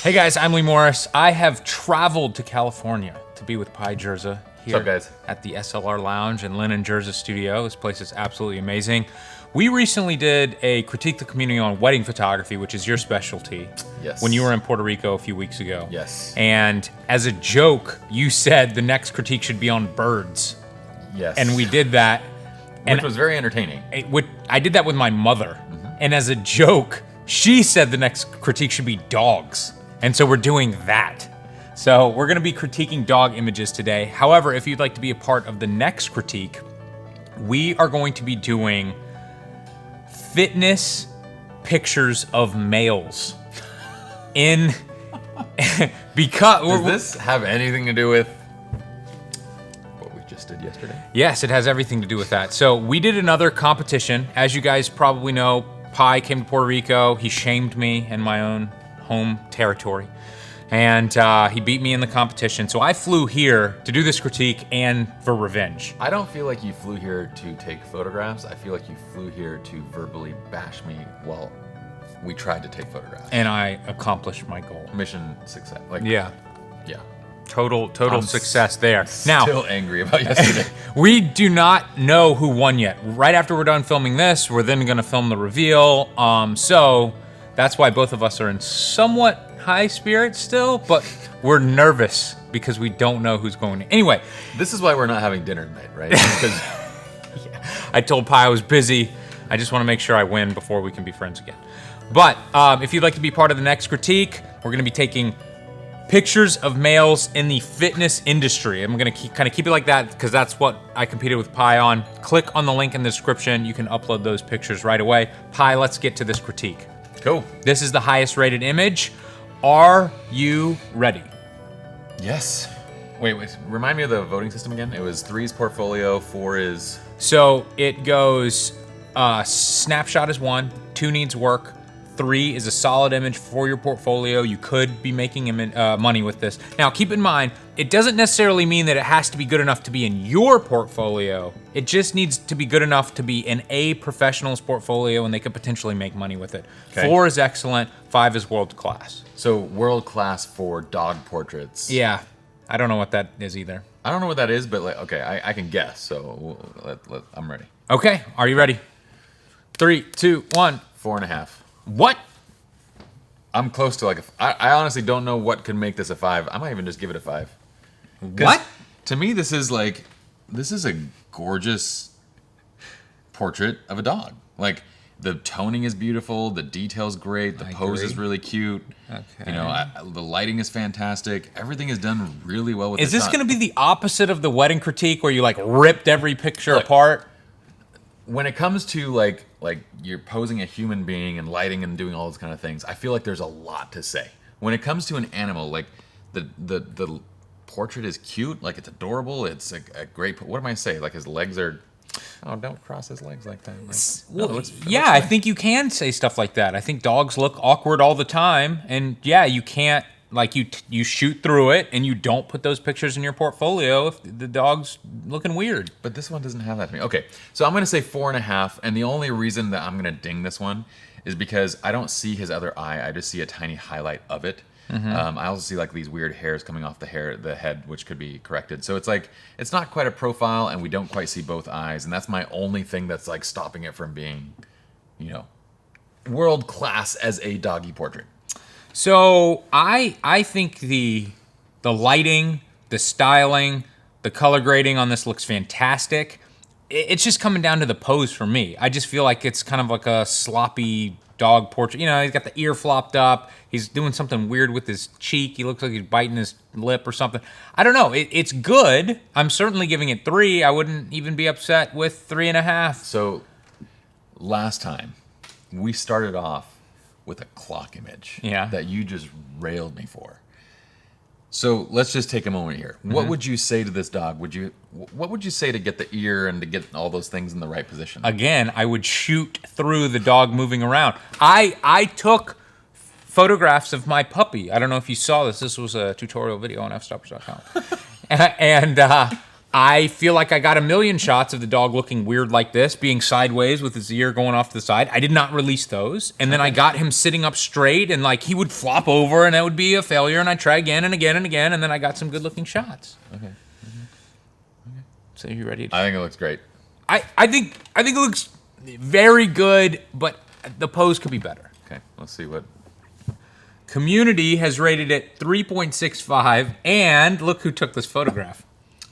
Hey guys, I'm Lee Morris. I have traveled to California to be with Pye Jirsa here guys? at the SLR Lounge in Lee and Jirsa studio. This place is absolutely amazing. We recently did a Critique the Community on wedding photography, which is your specialty. Yes. When you were in Puerto Rico a few weeks ago. Yes. And as a joke, you said the next critique should be on birds. Yes. And we did that. Which was very entertaining. I did that with my mother. And as a joke, she said the next critique should be dogs. And so we're doing that. So we're gonna be critiquing dog images today. However, if you'd like to be a part of the next critique, we are going to be doing fitness pictures of males. Because Does this have anything to do with what we just did yesterday? Yes, it has everything to do with that. So we did another competition. As you guys probably know, Pye came to Puerto Rico. He shamed me in my own home territory. And he beat me in the competition. So I flew here to do this critique and for revenge. I don't feel like you flew here to take photographs. I feel like you flew here to verbally bash me while we tried to take photographs. And I accomplished my goal. Mission success. Yeah. Yeah. Total success there. Still Now, angry about yesterday. we do not know who won yet. Right after we're done filming this, we're then gonna film the reveal. So that's why both of us are in somewhat high spirits still, but we're nervous because we don't know who's going to. Anyway. This is why we're not having dinner tonight, right? Because I told Pye I was busy. I just want to make sure I win before we can be friends again. But if you'd like to be part of the next critique, we're going to be taking pictures of males in the fitness industry. I'm going to kind of keep it like that because that's what I competed with Pye on. Click on the link in the description. You can upload those pictures right away. Pye, let's get to this critique. Cool. This is the highest rated image. Are you ready? Yes. Wait. Remind me of the voting system again. It was 3 is portfolio, 4 is... So it goes, snapshot is 1, 2 needs work, 3 is a solid image for your portfolio. You could be making money with this. Now keep in mind, it doesn't necessarily mean that it has to be good enough to be in your portfolio. It just needs to be good enough to be in a professional's portfolio and they could potentially make money with it. Okay. 4 is excellent, 5 is world class. So world class for dog portraits. Yeah, I don't know what that is either. I don't know what that is, but like, okay, I can guess. So I'm ready. Okay, are you ready? 3, 2, 1. 4.5. What? I'm close to like I honestly don't know what could make this a 5. I might even just give it a 5. What? To me, this is a gorgeous portrait of a dog. Like the toning is beautiful, the detail's great, the pose is really cute. Okay. You know, the lighting is fantastic. Everything is done really well with this. Is this going to be the opposite of the wedding critique where you like ripped every picture apart? When it comes to like you're posing a human being and lighting and doing all those kind of things, I feel like there's a lot to say. When it comes to an animal, like the portrait is cute, like it's adorable, it's a great. What am I saying? Like his legs are. Oh, don't cross his legs like that. Like, I think you can say stuff like that. I think dogs look awkward all the time, and yeah, you can't. Like you shoot through it and you don't put those pictures in your portfolio if the dog's looking weird. But this one doesn't have that to me. Okay, so I'm gonna say 4.5, and the only reason that I'm gonna ding this one is because I don't see his other eye. I just see a tiny highlight of it. I also see like these weird hairs coming off the head, which could be corrected. So it's like it's not quite a profile, and we don't quite see both eyes, and that's my only thing that's like stopping it from being, you know, world class as a doggy portrait. So I think the lighting, the styling, the color grading on this looks fantastic. It's just coming down to the pose for me. I just feel like it's kind of like a sloppy dog portrait. You know, he's got the ear flopped up. He's doing something weird with his cheek. He looks like he's biting his lip or something. I don't know. It's good. I'm certainly giving it 3. I wouldn't even be upset with 3.5. So last time we started off with a clock image that you just railed me for. So let's just take a moment here. What would you say to this dog? What would you say to get the ear and to get all those things in the right position? Again, I would shoot through the dog moving around. I took photographs of my puppy. I don't know if you saw this. This was a tutorial video on Fstoppers.com. And I feel like I got a million shots of the dog looking weird like this, being sideways with his ear going off to the side. I did not release those. And then I got him sitting up straight, and like he would flop over, and that would be a failure. And I'd try again and again and again, and then I got some good looking shots. Okay. So you ready? I think it looks great. I think it looks very good, but the pose could be better. Okay, let's see what. Community has rated it 3.65, and look who took this photograph.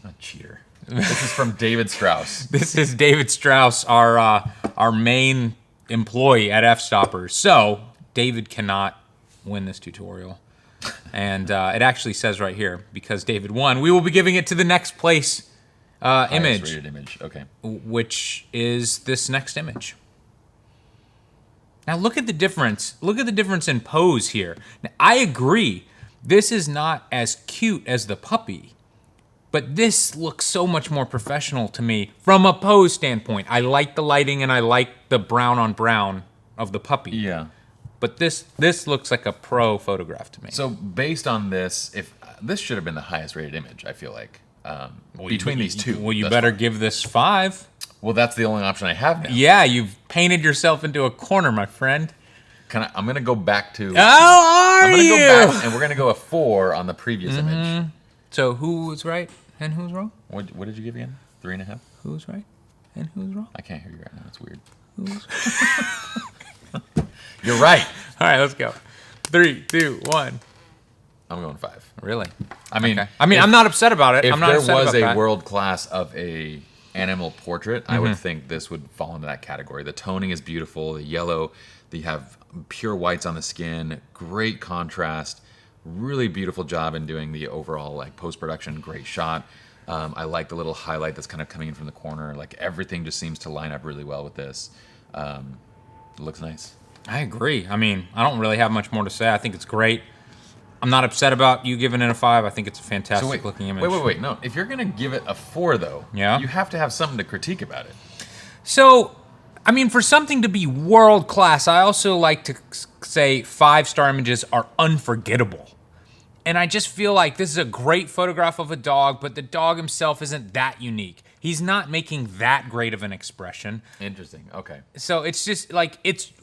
A cheater. This is from David Strauss. This is David Strauss, our main employee at Fstoppers. So David cannot win this tutorial, and it actually says right here, because David won, we will be giving it to the next place image, rated image. Okay. which is this next image. Now look at the difference. Look at the difference in pose here. Now, I agree, this is not as cute as the puppy, but this looks so much more professional to me from a pose standpoint. I like the lighting and I like the brown on brown of the puppy. Yeah. But this looks like a pro photograph to me. So based on this, if this should have been the highest rated image, I feel like between these two. Well, you better give this 5. Well, that's the only option I have now. Yeah, you've painted yourself into a corner, my friend. I'm gonna go back to. How are you? Go back, and we're gonna go a 4 on the previous image. So who was right and who's wrong? What did you give again? 3.5. Who's right and who's wrong? I can't hear you right now. It's weird. Who's... You're right. All right, let's go. 3, 2, 1. I'm going 5. Really? I mean, okay. I'm not upset about it. If I'm not there upset was about a that. world class of a animal portrait, I would think this would fall into that category. The toning is beautiful. The yellow, you have pure whites on the skin. Great contrast. Really beautiful job in doing the overall like post production. Great shot. I like the little highlight that's kind of coming in from the corner. Like everything just seems to line up really well with this. It looks nice. I agree. I mean, I don't really have much more to say. I think it's great. I'm not upset about you giving it a 5. I think it's a fantastic looking image. Wait. No, if you're gonna give it a 4, though, yeah, you have to have something to critique about it. So, I mean, for something to be world class, I also like to say 5-star images are unforgettable. And I just feel like this is a great photograph of a dog, but the dog himself isn't that unique. He's not making that great of an expression. Interesting. Okay. So it's just like it's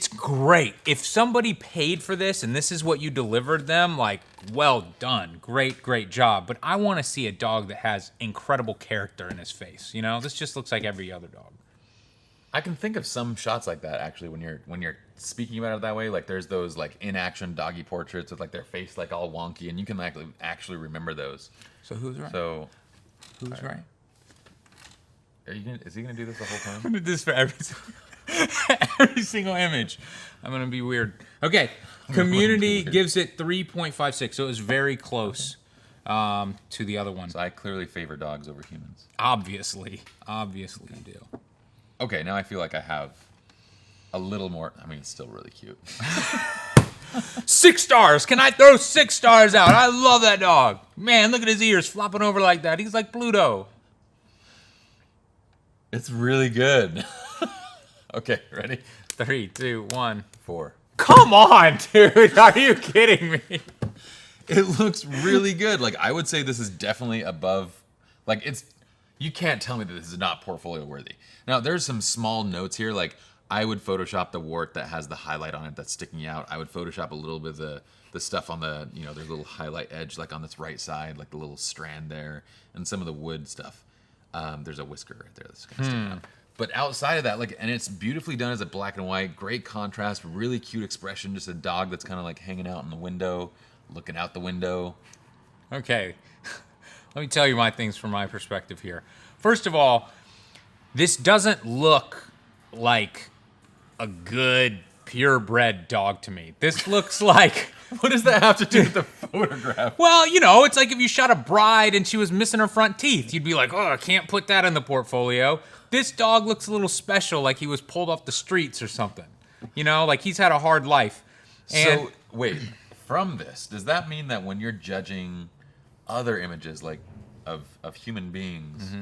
great. If somebody paid for this and this is what you delivered them, like, well done. Great job. But I want to see a dog that has incredible character in his face. You know, this just looks like every other dog. I can think of some shots like that actually when you're speaking about it that way. Like there's those like in-action doggy portraits with like their face like all wonky, and you can actually remember those. So who's right? So who's right? Is he gonna do this the whole time? I'm gonna do this for every single image. I'm gonna be weird. Okay, community gives it 3.56, so it was very close to the other one. So I clearly favor dogs over humans. Obviously you do. Okay, now I feel like I have a little more. I mean, it's still really cute. 6 stars. Can I throw 6 stars out? I love that dog. Man, look at his ears flopping over like that. He's like Pluto. It's really good. Okay, ready? 3, 2, 1. 4. Come on, dude. Are you kidding me? It looks really good. Like, I would say this is definitely above. Like, you can't tell me that this is not portfolio worthy. Now, there's some small notes here. Like, I would Photoshop the wart that has the highlight on it that's sticking out. I would Photoshop a little bit of the stuff on the, there's a little highlight edge, like on this right side, like the little strand there, and some of the wood stuff. There's a whisker right there that's kind of sticking out. But outside of that, and it's beautifully done as a black and white, great contrast, really cute expression, just a dog that's kind of like hanging out in the window, looking out the window. Okay. Let me tell you my things from my perspective here. First of all, this doesn't look like a good purebred dog to me. This looks like... What does that have to do with the photograph? Well, it's like if you shot a bride and she was missing her front teeth. You'd be like, oh, I can't put that in the portfolio. This dog looks a little special, like he was pulled off the streets or something. Like he's had a hard life. And so, wait, from this, does that mean that when you're judging other images like of human beings,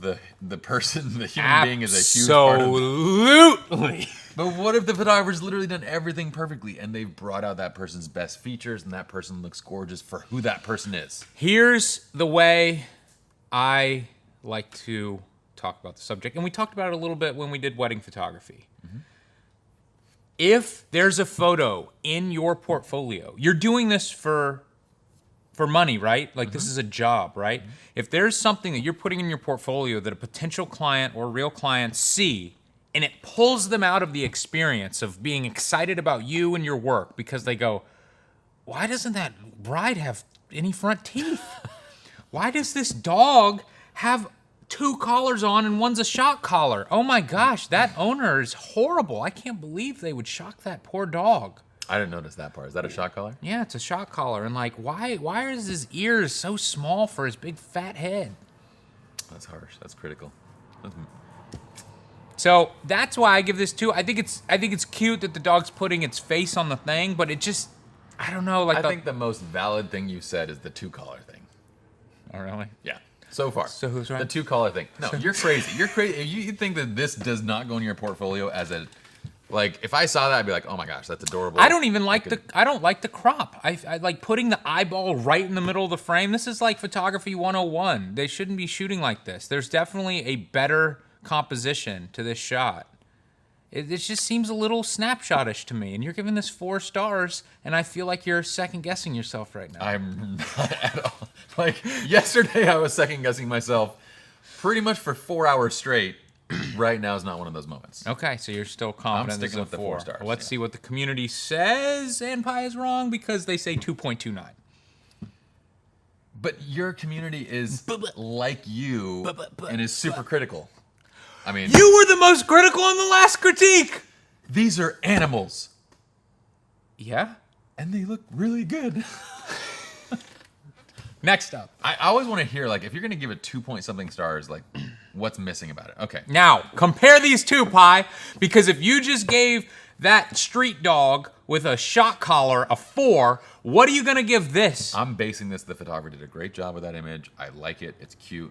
the human being is a huge part of it? Absolutely. But what if the photographer's literally done everything perfectly and they've brought out that person's best features and that person looks gorgeous for who that person is? Here's the way I like to talk about the subject, and we talked about it a little bit when we did wedding photography. Mm-hmm. If there's a photo in your portfolio, you're doing this for money, right? Like this is a job, right? Mm-hmm. If there's something that you're putting in your portfolio that a potential client or real client see, and it pulls them out of the experience of being excited about you and your work because they go, why doesn't that bride have any front teeth? Why does this dog have 2 collars on and one's a shock collar? Oh my gosh, that owner is horrible. I can't believe they would shock that poor dog. I didn't notice that part. Is that a shock collar? Yeah, it's a shock collar. And like, why is his ears so small for his big fat head? That's harsh. That's critical. So that's why I give this 2. I think it's cute that the dog's putting its face on the thing, but it just, I don't know. Like I think the most valid thing you said is the 2 collar thing. Oh really? Yeah. So far. So who's right? The 2 collar thing. No, you're crazy. You're crazy. You think that this does not go in your portfolio as a, like, if I saw that, I'd be like, oh my gosh, that's adorable. I don't even like I don't like the crop. I like putting the eyeball right in the middle of the frame. This is like photography 101. They shouldn't be shooting like this. There's definitely a better composition to this shot. It just seems a little snapshot-ish to me, and you're giving this 4 stars, and I feel like you're second-guessing yourself right now. I'm not at all. Like, yesterday I was second-guessing myself pretty much for 4 hours straight. Right now is not one of those moments. Okay, so you're still confident. I'm sticking with the 4 stars. Well, let's see what the community says, and Pye is wrong because they say 2.29. But your community is like you and is super critical. I mean, you were the most critical in the last critique. These are animals. Yeah? And they look really good. Next up. I always want to hear, like, if you're going to give it 2-point-something stars, like, what's missing about it? Okay. Now, compare these 2, Pye, because if you just gave that street dog with a shock collar a 4, what are you going to give this? I'm basing this, the photographer did a great job with that image. I like it. It's cute.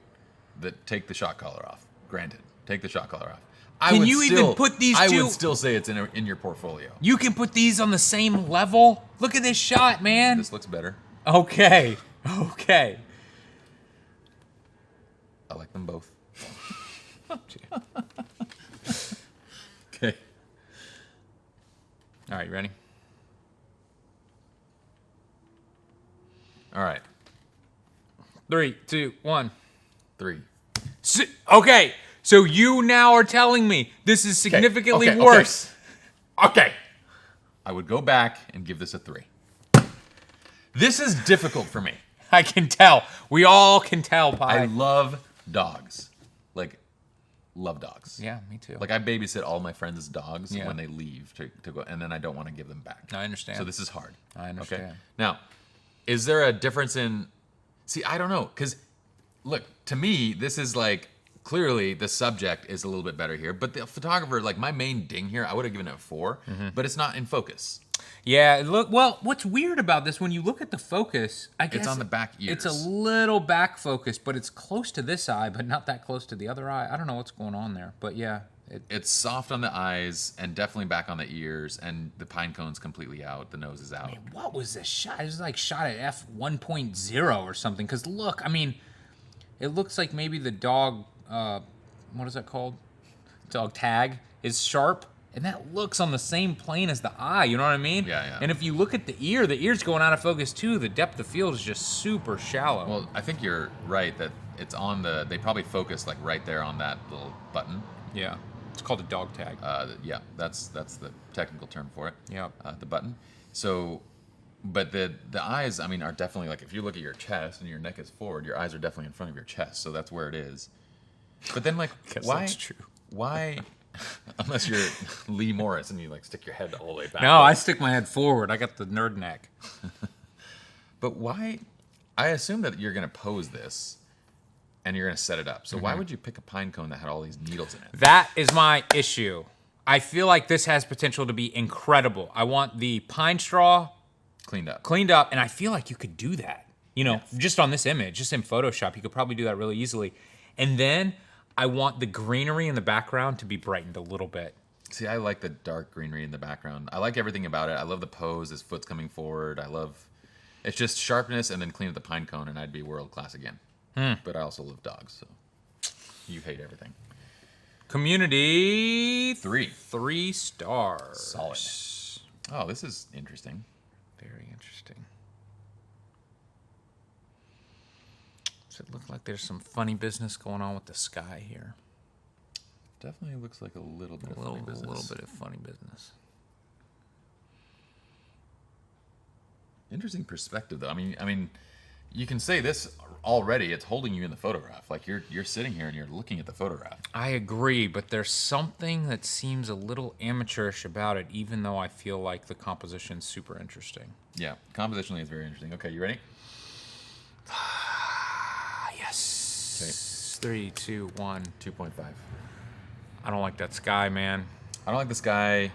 Take the shock collar off. Granted. Take the shock collar off. Can you even put these 2? I would still say it's in your portfolio. You can put these on the same level? Look at this shot, man. This looks better. Okay. Okay. I like them both. Okay. All right, you ready? All right. 3, 2, 1. 3. Okay. So you now are telling me this is significantly worse. Okay. I would go back and give this a 3. This is difficult for me. I can tell. We all can tell, Pye. I love dogs. Like, love dogs. Yeah, me too. Like, I babysit all my friends' dogs when they leave to go, and then I don't want to give them back. I understand. So this is hard. I understand. Okay? Now, is there a difference in... See, I don't know, because, look, to me, this is like... Clearly, the subject is a little bit better here, but the photographer, like my main ding here, I would have given it a 4, but it's not in focus. Yeah, look, well, what's weird about this, when you look at the focus, I guess... It's on the back ears. It's a little back focus, but it's close to this eye, but not that close to the other eye. I don't know what's going on there, but yeah. It's soft on the eyes and definitely back on the ears, and the pine cone's completely out, the nose is out. Man, what was this shot? It was like shot at f1.0 or something, because look, I mean, it looks like maybe the dog... what is that called? Dog tag is sharp, and that looks on the same plane as the eye. You know what I mean? Yeah, yeah. And if you look at the ear's going out of focus too. The depth of field is just super shallow. Well, I think you're right that it's on the. They probably focus like right there on that little button. Yeah, it's called a dog tag. Yeah, that's the technical term for it. Yeah, the button. So, but the eyes, I mean, are definitely like if you look at your chest and your neck is forward, your eyes are definitely in front of your chest. So that's where it is. But then, like, why? That's true. Why? Unless you're Lee Morris and you like stick your head all the way back. No, I stick my head forward. I got the nerd neck. But why? I assume that you're gonna pose this, and you're gonna set it up. So why would you pick a pine cone that had all these needles in it? That is my issue. I feel like this has potential to be incredible. I want the pine straw Cleaned up, and I feel like you could do that. You know, just on this image, just in Photoshop, you could probably do that really easily. And then I want the greenery in the background to be brightened a little bit. See, I like the dark greenery in the background. I like everything about it. I love the pose, his foot's coming forward. It's just sharpness and then clean up the pine cone and I'd be world class again. but I also love dogs, so you hate everything. Community 3. 3 stars. Solid. Oh, this is interesting. Very interesting. Does it look like there's some funny business going on with the sky here? Definitely looks like a little bit of funny business. A little bit of funny business. Interesting perspective, though. I mean, you can say this already. It's holding you in the photograph. Like you're sitting here and you're looking at the photograph. I agree, but there's something that seems a little amateurish about it, even though I feel like the composition's super interesting. Yeah, compositionally it's very interesting. Okay, you ready? Yes. 3, 2, 1. 2.5. I don't like that sky, man. I don't like this guy.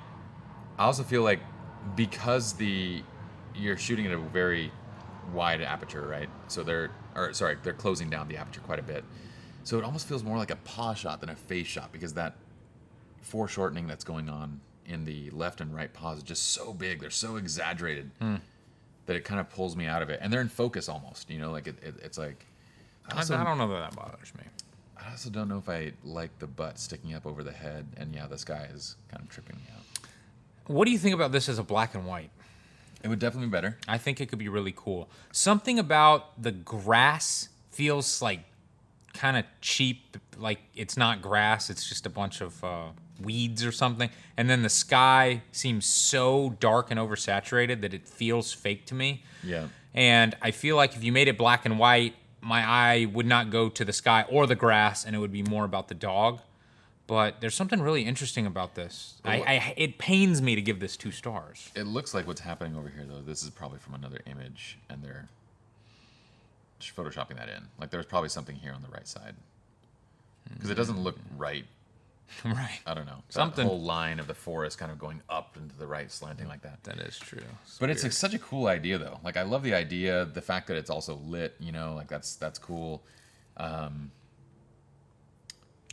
I also feel like because you're shooting at a very wide aperture, right? So they're closing down the aperture quite a bit. So it almost feels more like a paw shot than a face shot because that foreshortening that's going on in the left and right paws is just so big. They're so exaggerated that it kind of pulls me out of it. And they're in focus almost, like it's like... I don't know that bothers me. I also don't know if I like the butt sticking up over the head. And yeah, this guy is kind of tripping me out. What do you think about this as a black and white? It would definitely be better. I think it could be really cool. Something about the grass feels like kind of cheap, like it's not grass, it's just a bunch of weeds or something. And then the sky seems so dark and oversaturated that it feels fake to me. Yeah. And I feel like if you made it black and white, my eye would not go to the sky or the grass, and it would be more about the dog. But there's something really interesting about this. It pains me to give this 2 stars. It looks like what's happening over here, though. This is probably from another image, and they're just photoshopping that in. Like, there's probably something here on the right side. Because it doesn't look right. Right. I don't know. Something. That whole line of the forest kind of going up into the right, slanting like that. That is true. But it's such a cool idea, though. Like, I love the idea, the fact that it's also lit, like, that's cool. You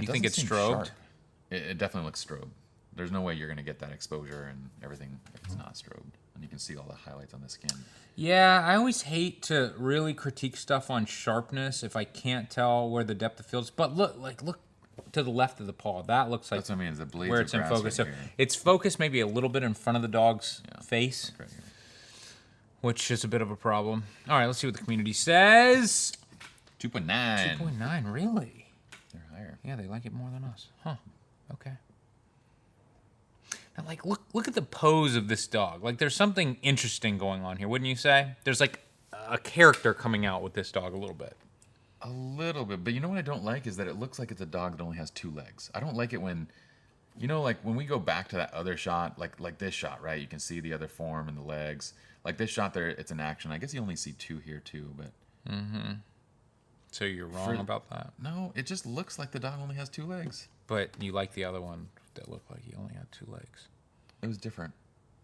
think it's strobed? It definitely looks strobed. There's no way you're going to get that exposure and everything if it's not strobed. And you can see all the highlights on the skin. Yeah, I always hate to really critique stuff on sharpness if I can't tell where the depth of field is. But look to the left of the paw. That looks like that's what I mean. Is the blades where it's in focus. Right so it's focused maybe a little bit in front of the dog's face, right here. Which is a bit of a problem. All right, let's see what the community says. 2.9. 2.9, really? They're higher. Yeah, they like it more than us. Huh. Okay. Now, like, look at the pose of this dog. Like, there's something interesting going on here, wouldn't you say? There's, like, a character coming out with this dog a little bit. A little bit. But you know what I don't like is that it looks like it's a dog that only has 2 legs. I don't like it when, like, when we go back to that other shot, like this shot, right? You can see the other form and the legs. Like, this shot there, it's an action. I guess you only see 2 here, too, but... Mm-hmm. So you're wrong about that? No, it just looks like the dog only has 2 legs. But you like the other one that looked like he only had 2 legs. It was different.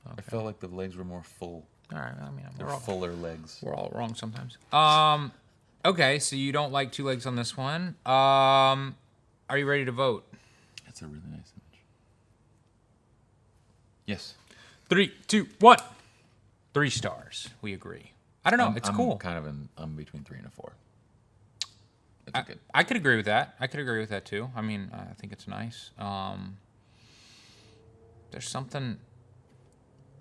Okay. I felt like the legs were more full. All right, I mean, They're fuller legs. We're all wrong sometimes. Okay, so you don't like 2 legs on this one. Are you ready to vote? That's a really nice image. Yes. 3, 2, 1. 3 stars. We agree. I don't know. It's cool. I'm kind of I'm between 3 and a 4. It's good. I could agree with that. I could agree with that too. I mean, I think it's nice. There's something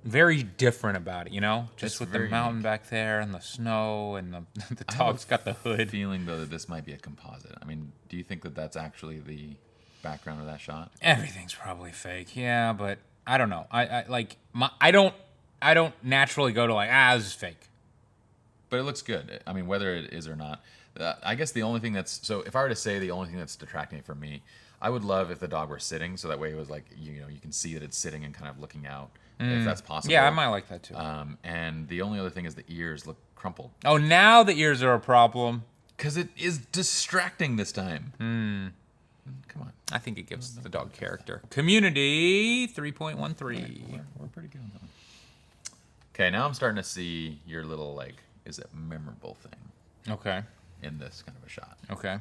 very different about it, Just It's with the very mountain unique. back there and the snow and the dog's got the hood. Feeling though that this might be a composite. I mean, do you think that that's actually the background of that shot? Everything's probably fake. Yeah, but I don't know. I don't naturally go to this is fake. But it looks good. I mean, whether it is or not. I guess the only thing if I were to say the only thing that's detracting from me, I would love if the dog were sitting, so that way it was like, you can see that it's sitting and kind of looking out, if that's possible. Yeah, I might like that too. And the only other thing is the ears look crumpled. Oh, now the ears are a problem. Because it is distracting this time. Come on. I think it gives the dog character. Community 3.13. We're pretty good on that one. Okay, now I'm starting to see your little, is it memorable thing Okay. in this kind of a shot. Okay.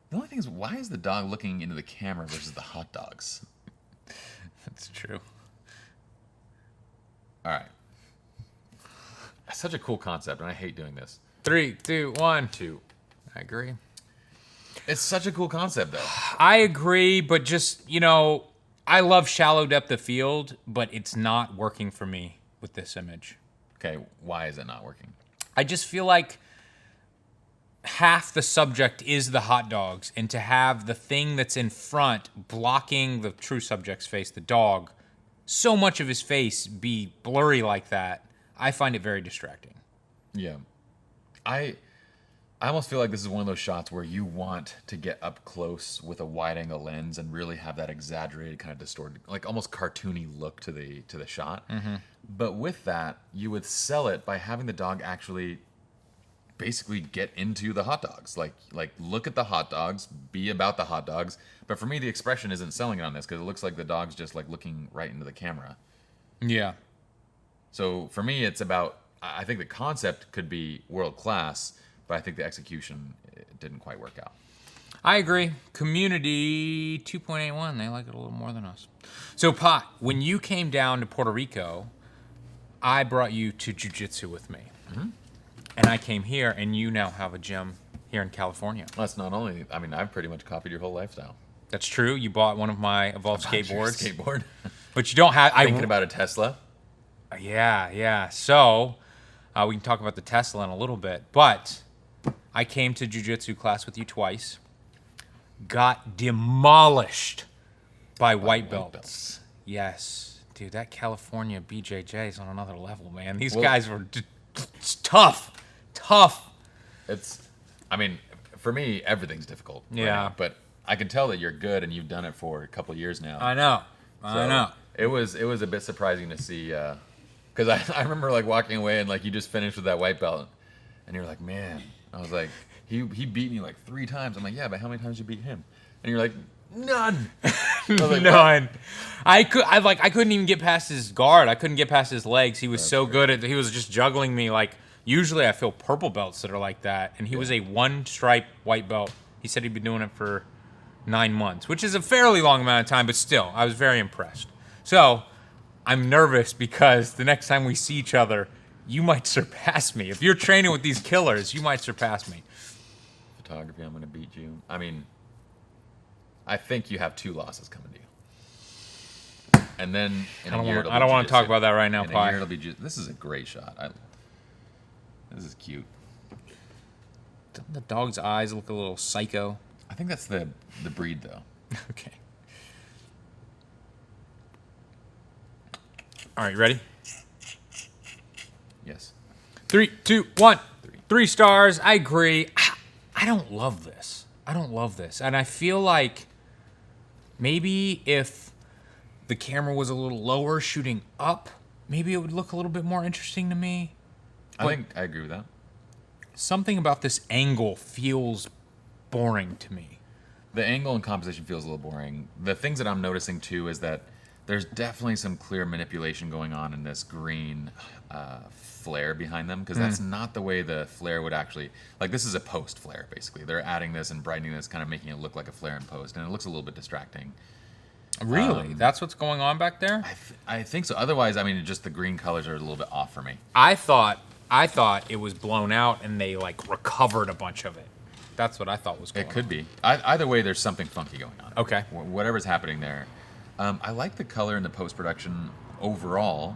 The only thing is, why is the dog looking into the camera versus the hot dogs? That's true. All right. That's such a cool concept, and I hate doing this. 3, 2, 1. 2. I agree. It's such a cool concept, though. I agree, but just, I love shallow depth of field, but it's not working for me with this image. Okay, why is it not working? I just feel like half the subject is the hot dogs, and to have the thing that's in front blocking the true subject's face, the dog, so much of his face be blurry like that, I find it very distracting. Yeah. I almost feel like this is one of those shots where you want to get up close with a wide angle lens and really have that exaggerated, kind of distorted, like almost cartoony look to the shot. Mm-hmm. But with that, you would sell it by having the dog actually basically get into the hot dogs. Like look at the hot dogs, be about the hot dogs. But for me, the expression isn't selling it on this because it looks like the dog's just like looking right into the camera. Yeah. So for me, it's about, I think the concept could be world class, but I think the execution didn't quite work out. I agree. Community 2.81, they like it a little more than us. So, Pye, when you came down to Puerto Rico, I brought you to Jiu-Jitsu with me. Mm-hmm. And I came here, and you now have a gym here in California. That's not only, I mean, I've pretty much copied your whole lifestyle. That's true. You bought one of my Evolve skateboards. Skateboard. But you don't have... Thinking about a Tesla. Yeah. So, we can talk about the Tesla in a little bit. But I came to Jiu-Jitsu class with you twice. Got demolished by white belts. Yes. Dude, that California BJJ is on another level, man. These guys were it's tough. It's, I mean, for me, everything's difficult. Yeah. Right now, but I can tell that you're good and you've done it for a couple of years now. I know. It was a bit surprising to see, because I remember like walking away and like you just finished with that white belt, and you're like, man, I was like, he beat me like 3 times. I'm like, yeah, but how many times did you beat him? And you're like, none. I was like, None. I couldn't even get past his guard. I couldn't get past his legs. He was so good at. He was just juggling me like. Usually I feel purple belts that are like that, and he was a 1-stripe white belt. He said he'd been doing it for 9 months, which is a fairly long amount of time, but still, I was very impressed. So, I'm nervous because the next time we see each other, you might surpass me. If you're training with these killers, you might surpass me. Photography, I'm going to beat you. I mean, I think you have 2 losses coming to you. And then in a year, I don't want to talk about that right now, Pye. This is a great shot. This is cute. Doesn't the dog's eyes look a little psycho? I think that's the breed, though. Okay. All right, you ready? Yes. 3, 2, 1. 3 stars. I agree. I don't love this. And I feel like maybe if the camera was a little lower shooting up, maybe it would look a little bit more interesting to me. I think I agree with that. Something about this angle feels boring to me. The angle and composition feels a little boring. The things that I'm noticing, too, is that there's definitely some clear manipulation going on in this green flare behind them, because that's not the way the flare would actually... Like, this is a post flare, basically. They're adding this and brightening this, kind of making it look like a flare in post, and it looks a little bit distracting. Really? That's what's going on back there? I think so. Otherwise, I mean, just the green colors are a little bit off for me. I thought it was blown out and they, like, recovered a bunch of it. That's what I thought was going on. It could be. Either way, there's something funky going on. Okay. Whatever's happening there. I like the color in the post-production overall.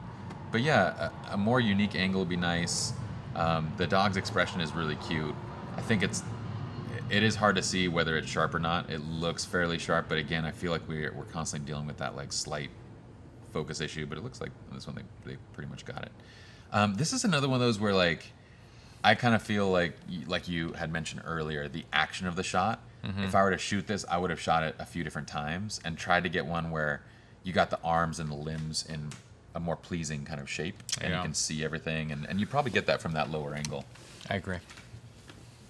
But yeah, a more unique angle would be nice. The dog's expression is really cute. I think it is hard to see whether it's sharp or not. It looks fairly sharp, but again, I feel like we're constantly dealing with that like slight focus issue, but it looks like this one they pretty much got it. This is another one of those where like I kind of feel like you had mentioned earlier, the action of the shot. Mm-hmm. If I were to shoot this, I would have shot it a few different times and tried to get one where you got the arms and the limbs in a more pleasing kind of shape, and you can see everything, and you probably get that from that lower angle. I agree.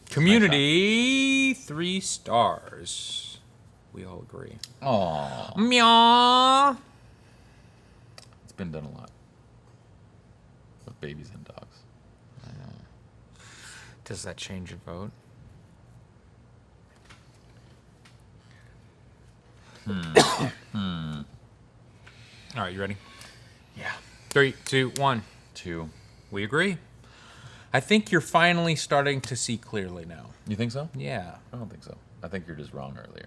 Community, 3 stars. We all agree. Aww. Meow. It's been done a lot with babies and dogs. I know. Does that change your vote? All right, you ready? Yeah. 3, 2, 1. 2. We agree. I think you're finally starting to see clearly now. You think so? Yeah. I don't think so. I think you're just wrong earlier.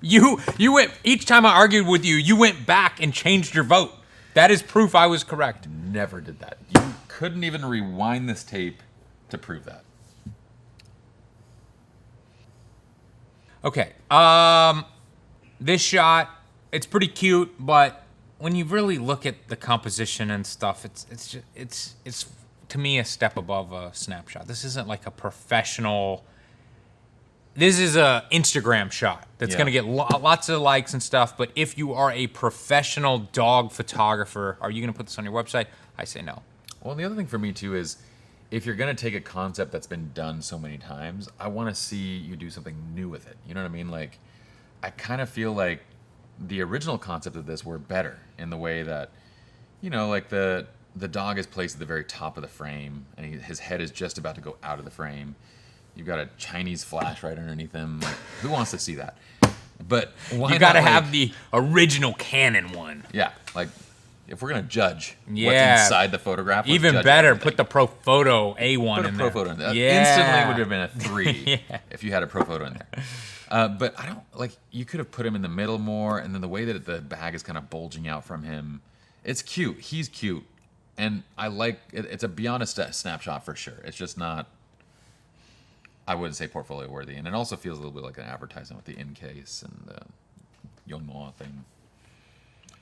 You went, each time I argued with you, you went back and changed your vote. That is proof I was correct. Never did that. You couldn't even rewind this tape to prove that. Okay. This shot, it's pretty cute, but when you really look at the composition and stuff, it's to me a step above a snapshot. This isn't like a professional. This is a Instagram shot that's going to get lots of likes and stuff. But if you are a professional dog photographer, are you going to put this on your website? I say no. Well, and the other thing for me too is, if you're going to take a concept that's been done so many times, I want to see you do something new with it. You know what I mean? Like, I kind of feel like the original concept of this were better in the way that, you know, like the dog is placed at the very top of the frame, and his head is just about to go out of the frame. You've got a Chinese flash right underneath him. Like, who wants to see that? But why you got to not, have the original Canon one. Yeah, like, if we're gonna judge what's Yeah. inside the photograph, let's Even judge better, everything. put the Pro Photo A1 Put a in pro there. photo in there. Yeah. Instantly would have been a 3 Yeah. if you had a pro photo in there. But I don't like. You could have put him in the middle more, and then the way that the bag is kind of bulging out from him, it's cute. He's cute, and I like it. It's a beyond a snapshot for sure. It's just not. I wouldn't say portfolio worthy, and it also feels a little bit like an advertisement with the in case and the Yongnuo thing.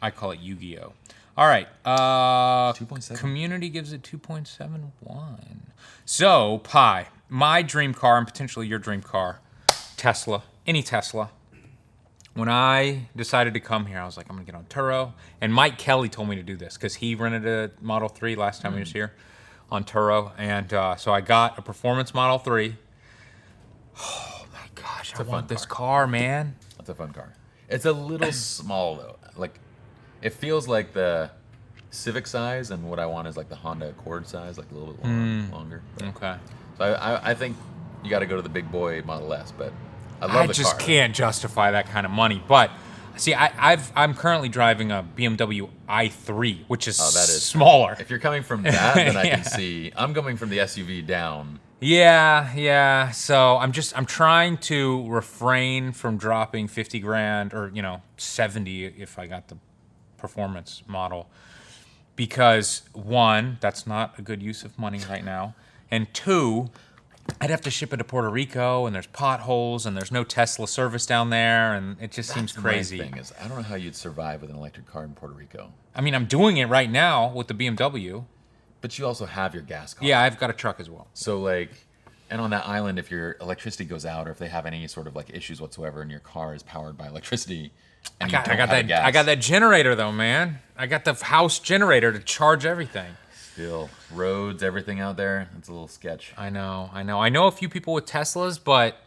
I call it Yu-Gi-Oh. All right. 2.7. Community gives it 2.71. So, Pye, my dream car and potentially your dream car, Tesla, any Tesla. When I decided to come here, I was like, I'm going to get on Turo. And Mike Kelly told me to do this because he rented a Model 3 last time he was here on Turo. And so I got a performance Model 3. Oh, my gosh. I want this car, man. That's a fun car. It's a little small, though. Like, it feels like the Civic size, and what I want is like the Honda Accord size, like a little bit longer. But, Okay. so I think you got to go to the big boy Model S, but I love the car. I just can't justify that kind of money. But see, I'm currently driving a BMW i3, which is, that is smaller. If you're coming from that, then I Yeah. can see. I'm coming from the SUV down. Yeah. So I'm trying to refrain from dropping 50 grand or 70 if I got the performance model, because one, that's not a good use of money right now, and two, I'd have to ship it to Puerto Rico, and there's potholes, and there's no Tesla service down there, and it just seems crazy. My thing is, I don't know how you'd survive with an electric car in Puerto Rico. I mean, I'm doing it right now with the BMW. But you also have your gas car. Yeah, I've got a truck as well. So like, and on that island, if your electricity goes out, or if they have any sort of like issues whatsoever, and your car is powered by electricity, and I got that generator though, man. I got the house generator to charge everything. Still, roads, everything out there, it's a little sketch. I know a few people with Teslas, but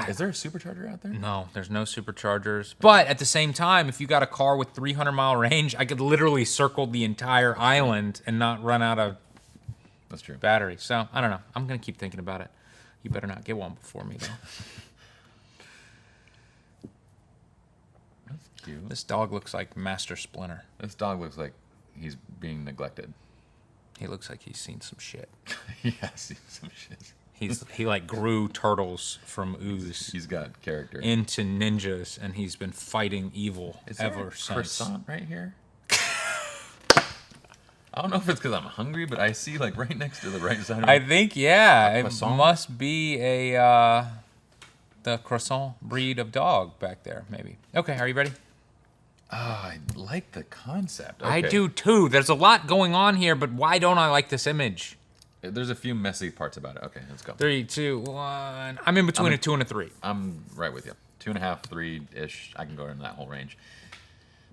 Is there a supercharger out there? no, there's no superchargers. But at the same time, if you got a car with 300-mile range, I could literally circle the entire island and not run out of That's true. battery. So, I don't know. I'm going to keep thinking about it. You better not get one before me, though. That's cute. This dog looks like Master Splinter. This dog looks like he's being neglected. He looks like he's seen some shit. Yes, some shit. He like grew turtles from ooze He's got character. into ninjas, and he's been fighting evil Is there ever a since. croissant right here? I don't know if it's because I'm hungry, but I see like right next to the right side of I me. think, yeah, it croissant? must be the croissant breed of dog back there, maybe. Okay, are you ready? Oh, I like the concept. I Okay. do too. There's a lot going on here, but why don't I like this image? There's a few messy parts about it. Okay, let's go. 3, 2, 1. I'm in between a 2 and a 3. I'm right with you. 2.5, 3-ish. I can go into that whole range.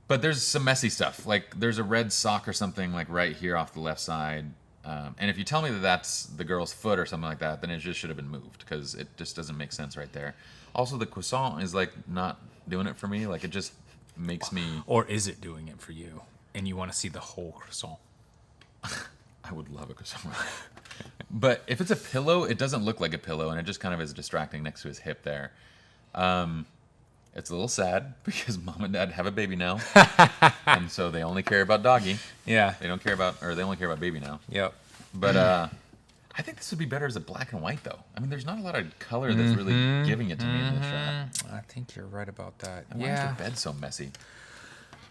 But there's some messy stuff. Like there's a red sock or something like right here off the left side. And if you tell me that that's the girl's foot or something like that, then it just should have been moved because it just doesn't make sense right there. Also, the croissant is like not doing it for me. Like it just makes me. Or is it doing it for you, and you want to see the whole croissant? I would love a croissant. But if it's a pillow, it doesn't look like a pillow, and it just kind of is distracting next to his hip there. It's a little sad because mom and dad have a baby now, and so they only care about doggy. Yeah. They don't care about, or they only care about baby now. Yep. But I think this would be better as a black and white, though. I mean, there's not a lot of color that's really giving it to me in this shot. I think you're right about that. And why is the bed so messy?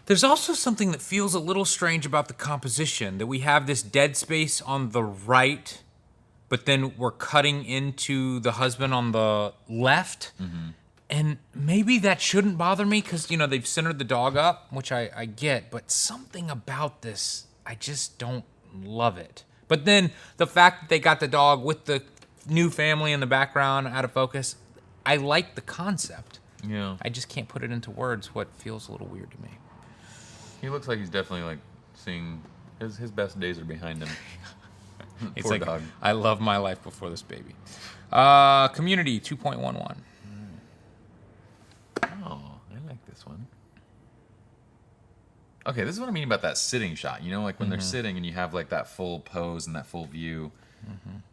There's also something that feels a little strange about the composition, that we have this dead space on the right, but then we're cutting into the husband on the left. And maybe that shouldn't bother me because, you know, they've centered the dog up, which I get, but something about this, I just don't love it. But then the fact that they got the dog with the new family in the background out of focus, I like the concept. Yeah. I just can't put it into words what feels a little weird to me. He looks like he's definitely like seeing his best days are behind him. It's Poor like, dog. I love my life before this baby. Community 2.11. Oh, I like this one. Okay, this is what I mean about that sitting shot. You know, like when they're sitting and you have like that full pose and that full view. I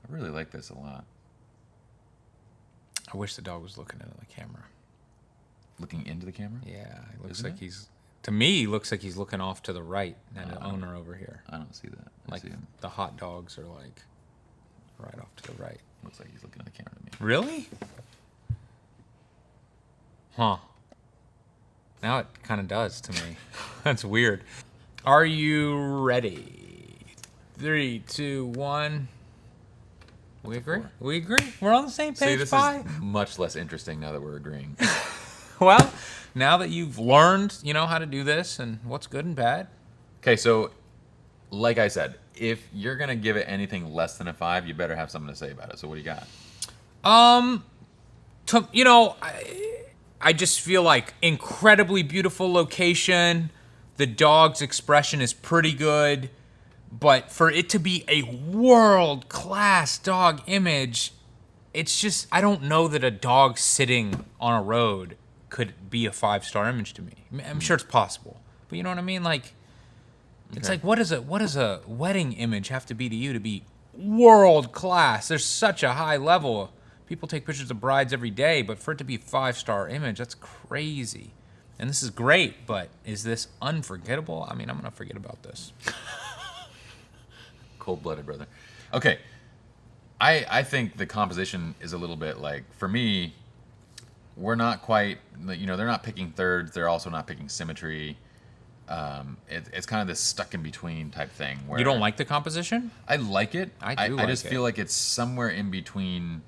really like this a lot. I wish the dog was looking into the camera. Looking into the camera? Yeah, it looks Isn't like it? he's, to me, he looks like he's looking off to the right and the owner over here. I don't see that. I Like see him. the hot dogs are like right off to the right. Looks like he's looking at the camera to me. Really? Huh. Now it kind of does to me. That's weird. Are you ready? 3, 2, 1. We agree? We agree? We're on the same page, See, this Pye? is much less interesting now that we're agreeing. Well, now that you've learned, you know, how to do this and what's good and bad. Okay, so like I said, if you're gonna give it anything less than a 5, you better have something to say about it. So what do you got? You know, I just feel like incredibly beautiful location. The dog's expression is pretty good. But for it to be a world-class dog image, it's just, I don't know that a dog sitting on a road could be a 5-star image to me. I'm sure it's possible. But you know what I mean? Like, it's like, what does a wedding image have to be to you to be world-class? There's such a high level. People take pictures of brides every day, but for it to be a 5-star image, that's crazy. And this is great, but is this unforgettable? I mean, I'm going to forget about this. Cold-blooded, brother. Okay, I think the composition is a little bit like, for me, we're not quite, you know, they're not picking thirds. They're also not picking symmetry. It's kind of this stuck in between type thing. Where You don't like the composition? I like it. I do I like just it. feel like it's somewhere in between.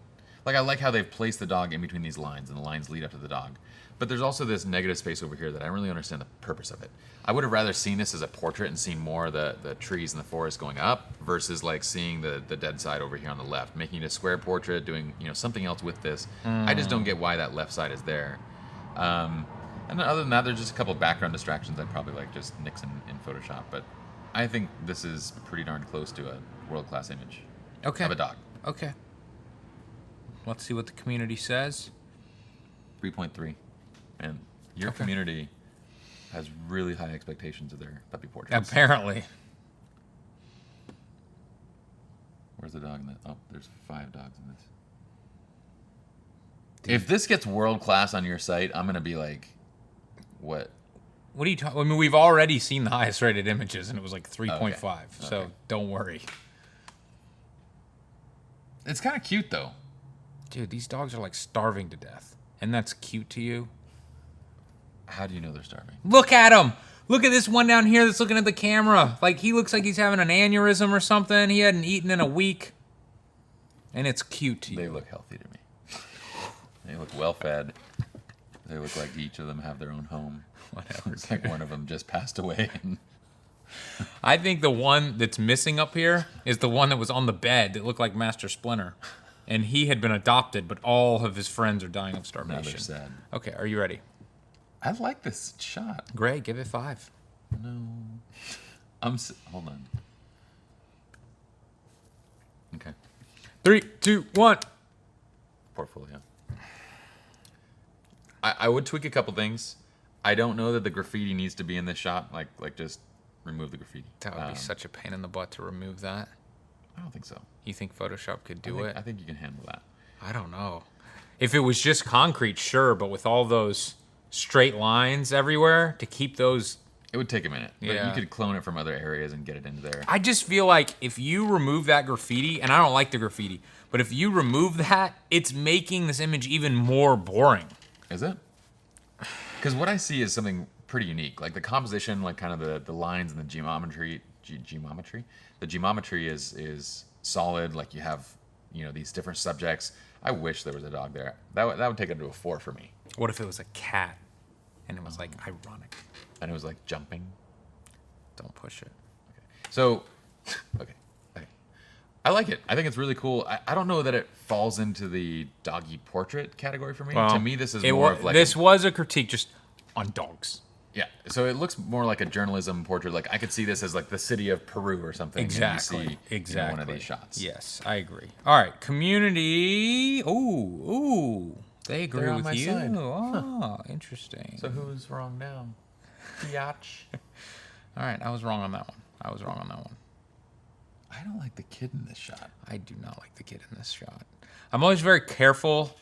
Like, I like how they've placed the dog in between these lines, and the lines lead up to the dog. But there's also this negative space over here that I don't really understand the purpose of it. I would have rather seen this as a portrait and seen more of the trees and the forest going up versus like seeing the dead side over here on the left, making it a square portrait, doing, you know, something else with this. I just don't get why that left side is there. And then other than that, there's just a couple of background distractions I'd probably like just nix in Photoshop. But I think this is pretty darn close to a world-class image Okay. of a dog. Okay. Let's see what the community says. 3.3. And your Okay. community has really high expectations of their puppy portraits. Apparently. Where's the dog in that? Oh, there's 5 dogs in this. If this gets world class on your site, I'm gonna be like, what? What are you talking? I mean, we've already seen the highest rated images, and it was like 3.5. Okay. So Okay. don't worry, It's kind of cute though. dude. These dogs are like starving to death, and that's cute to you. How do you know they're starving? Look at him. Look at this one down here that's looking at the camera. Like, he looks like he's having an aneurysm or something. He hadn't eaten in a week, and it's cute to you. They look healthy to me. They look well fed. They look like each of them have their own home. Whatever. It's like one of them just passed away. And I think the one that's missing up here is the one that was on the bed that looked like Master Splinter. And he had been adopted, but all of his friends are dying of now starvation. they're sad. Okay, are you ready? I like this shot. Great, give it 5. No. Hold on. Okay. 3, 2, 1. Portfolio. I would tweak a couple things. I don't know that the graffiti needs to be in this shot. Like just remove the graffiti. That would be such a pain in the butt to remove that. I don't think so. You think Photoshop could do it? I think you can handle that. I don't know. If it was just concrete, sure, but with all those straight lines everywhere, to keep those It would take a minute. But Yeah. you could clone it from other areas and get it into there. I just feel like if you remove that graffiti, and I don't like the graffiti, but if you remove that, it's making this image even more boring. Is it? Because what I see is something pretty unique. Like the composition, like kind of the lines and the geometry. The geometry is solid. Like you have, these different subjects. I wish there was a dog there. That would take it to a 4 for me. What if it was a cat, and it was like ironic? And it was like jumping. Don't push it. So, okay. I like it. I think it's really cool. I don't know that it falls into the doggy portrait category for me. Well, to me, this is more of like... This was a critique just on dogs. Yeah, so it looks more like a journalism portrait. Like I could see this as like the city of Peru or something. Exactly. And you see, one of these shots. Yes, I agree. All right, community. Ooh, they agree They're on with my you. side. Oh, interesting. So who's wrong now? Biatch. All right, I was wrong on that one. I don't like the kid in this shot. I do not like the kid in this shot. I'm always very careful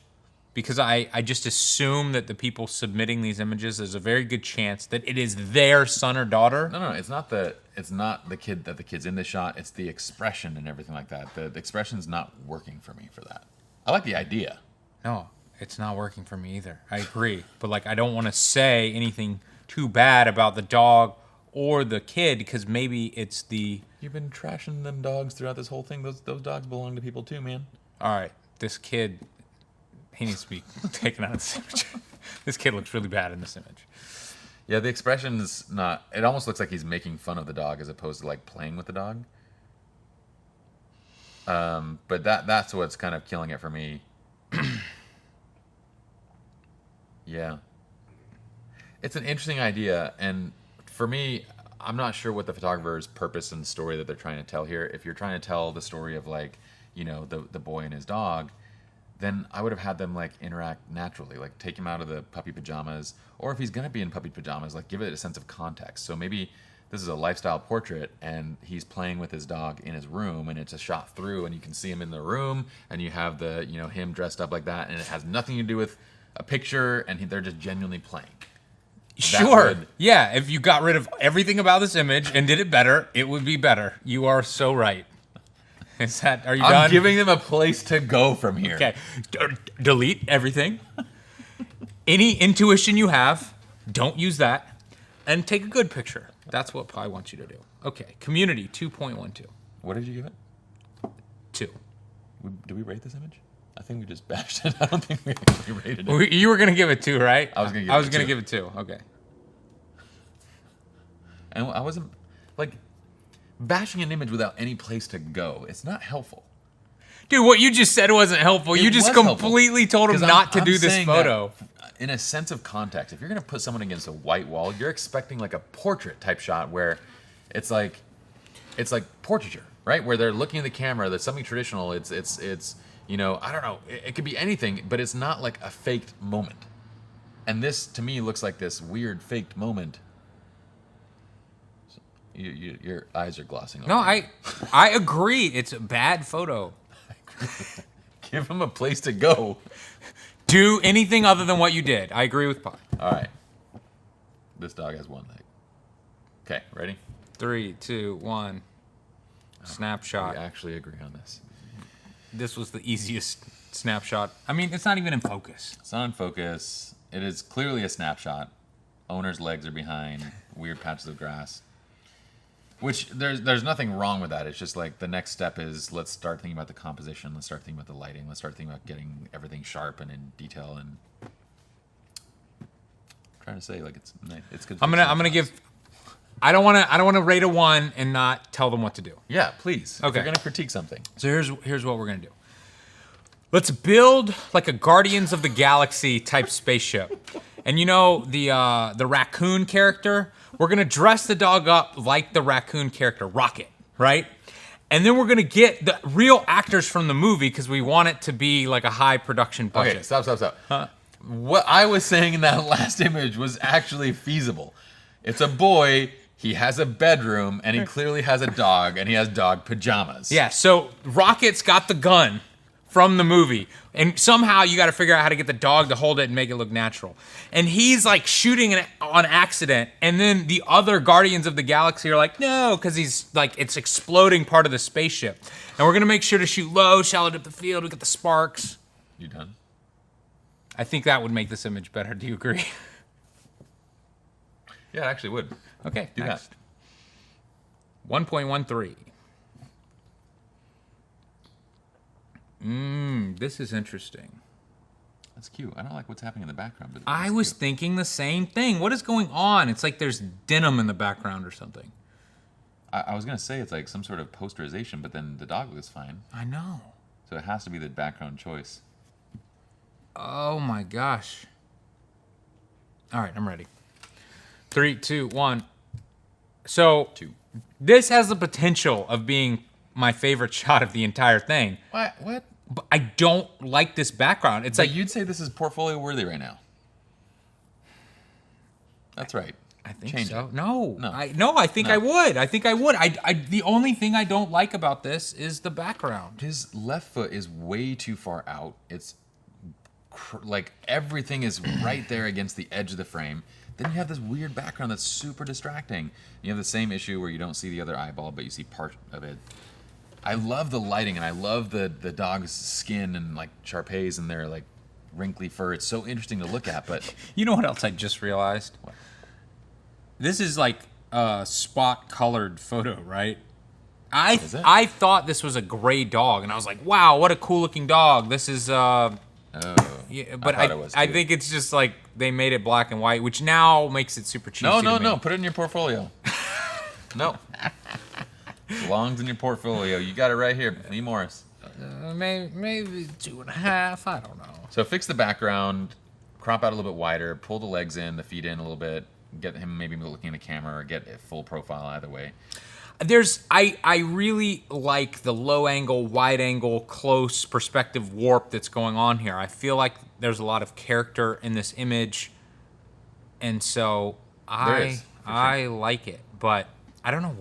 because I just assume that the people submitting these images, there's a very good chance that it is their son or daughter. No, it's not the kid that the kid's in this shot. It's the expression and everything like that. The expression's not working for me for that. I like the idea. No, it's not working for me either. I agree. But like, I don't want to say anything too bad about the dog or the kid because maybe it's the... You've been trashing them dogs throughout this whole thing. Those dogs belong to people too, man. All right, this kid, he needs to be taken out of this image. This kid looks really bad in this image. Yeah, the expression's not... It almost looks like he's making fun of the dog as opposed to like playing with the dog. But that's what's kind of killing it for me. Yeah. It's an interesting idea, and for me, I'm not sure what the photographer's purpose and story that they're trying to tell here. If you're trying to tell the story of like, the boy and his dog, then I would have had them like interact naturally, like take him out of the puppy pajamas, or if he's gonna be in puppy pajamas, like give it a sense of context. So maybe this is a lifestyle portrait and he's playing with his dog in his room and it's a shot through and you can see him in the room and you have the, him dressed up like that and it has nothing to do with a picture and they're just genuinely playing. Sure. Yeah, if you got rid of everything about this image and did it better, it would be better. You are so right. Are you done? I'm giving them a place to go from here. Okay. Delete everything. Any intuition you have, don't use that. And take a good picture. That's what Pye wants you to do. Okay. Community 2.12. What did you give it? 2. Did we rate this image? I think we just bashed it. I don't think we actually rated it. You were going to give it 2, right? I was going to give it 2. Okay. And I wasn't, like, bashing an image without any place to go. It's not helpful. Dude, what you just said wasn't helpful. You just completely told him not to do this photo. In a sense of context, if you're going to put someone against a white wall, you're expecting like a portrait type shot where it's like portraiture, right? Where they're looking at the camera. There's something traditional. It's I don't know. It could be anything, but it's not like a faked moment. And this, to me, looks like this weird faked moment. So your eyes are glossing over. No, I agree. It's a bad photo. Give him a place to go. Do anything other than what you did. I agree with Pye. All right. This dog has one leg. Okay, ready? 3, 2, 1. Snapshot. We actually agree on this. This was the easiest snapshot. I mean, it's not even in focus. It's not in focus. It is clearly a snapshot. Owner's legs are behind. Weird patches of grass. Which, there's nothing wrong with that. It's just like the next step is let's start thinking about the composition. Let's start thinking about the lighting. Let's start thinking about getting everything sharp and in detail. And I'm trying to say, like, it's good. I'm gonna give... I don't want to rate a 1 and not tell them what to do. Yeah, please. Okay. If you're going to critique something. So here's what we're going to do. Let's build like a Guardians of the Galaxy type spaceship. And the raccoon character, we're going to dress the dog up like the raccoon character, Rocket, right? And then we're going to get the real actors from the movie because we want it to be like a high production budget. Okay, stop. Huh? What I was saying in that last image was actually feasible. It's a boy... He has a bedroom, and he clearly has a dog, and he has dog pajamas. Yeah, so Rocket's got the gun from the movie. And somehow you got to figure out how to get the dog to hold it and make it look natural. And he's like shooting it on accident. And then the other Guardians of the Galaxy are like, no, because he's like, it's exploding part of the spaceship. And we're going to make sure to shoot low, shallow dip the field, we get the sparks. You done? I think that would make this image better. Do you agree? Yeah, it actually would. Okay, Do next. that. 1.13. This is interesting. That's cute. I don't like what's happening in the background, but I was thinking the same thing. What is going on? It's like there's denim in the background or something. I was gonna say it's like some sort of posterization, but then the dog looks fine, I know. so it has to be the background choice. Oh my gosh. All right, I'm ready. 3, 2, 1. So 2. this has the potential of being my favorite shot of the entire thing. What? But I don't like this background. It's Like like you'd say this is portfolio worthy right now. That's right. I think Change so. it. No, No. I think I would. I think I would. The only thing I don't like about this is the background. His left foot is way too far out. It's like everything is right there against the edge of the frame. Then you have this weird background that's super distracting. You have the same issue where you don't see the other eyeball, but you see part of it. I love the lighting, and I love the dog's skin and like Shar-Peis and their like wrinkly fur. It's so interesting to look at, but You know what else I just realized? What? This is like a spot colored photo, right? Is it? I thought this was a gray dog, and I was like, wow, what a cool looking dog. This is yeah, but thought it was, I too. think it's just like they made it black and white, which now makes it super cheesy. no. Put it in your portfolio. No. Belongs in your portfolio. You got it right here, Lee Morris. Maybe 2.5. I don't know. So fix the background, crop out a little bit wider, pull the legs in, the feet in a little bit, get him maybe looking at the camera or get a full profile either way. I really like the low angle, wide angle, close perspective warp that's going on here. I feel like there's a lot of character in this image, and so There I is, like it. But I don't know